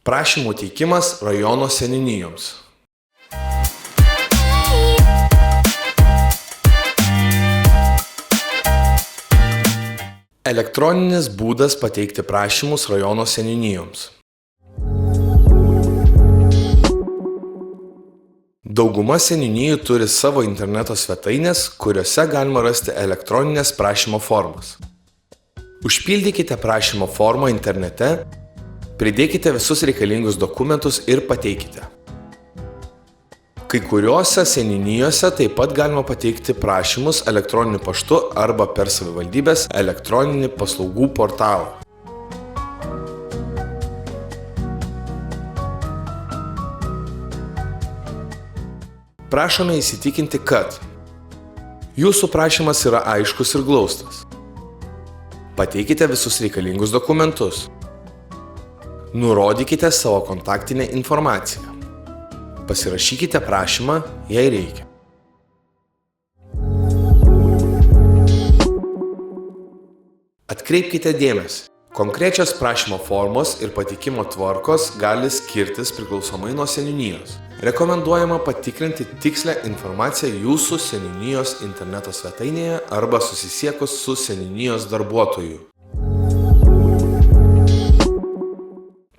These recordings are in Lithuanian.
Prašymų teikimas rajono seniūnijoms. Elektroninis būdas pateikti prašymus rajono seniūnijoms. Dauguma seniūnijų turi savo interneto svetainės, kuriuose galima rasti elektroninės prašymo formas. Užpildykite prašymo formą internete, pridėkite visus reikalingus dokumentus ir pateikite. Kai kuriuose seniūnijose taip pat galima pateikti prašymus elektroniniu paštu arba per savivaldybės elektroninį paslaugų portalą. Prašome įsitikinti, kad jūsų prašymas yra aiškus ir glaustas. Pateikite visus reikalingus dokumentus. Nurodykite savo kontaktinę informaciją. Pasirašykite prašymą, jei reikia. Atkreipkite dėmesį. Konkrečios prašymo formos ir pateikimo tvarkos gali skirtis priklausomai nuo seniūnijos. Rekomenduojama patikrinti tikslę informaciją jūsų seniūnijos interneto svetainėje arba susisiekus su seniūnijos darbuotoju.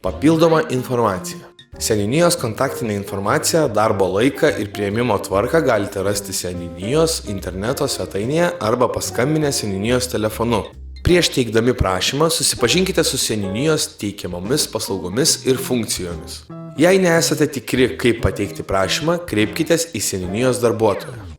Papildoma informacija. Seniūnijos kontaktinę informaciją, darbo laiką ir priėmimo tvarką galite rasti seniūnijos interneto svetainėje arba paskambinę seniūnijos telefonu. Prieš teikdami prašymą susipažinkite su seniūnijos teikiamomis paslaugomis ir funkcijomis. Jei nesate tikri, kaip pateikti prašymą, kreipkitės į seniūnijos darbuotoją.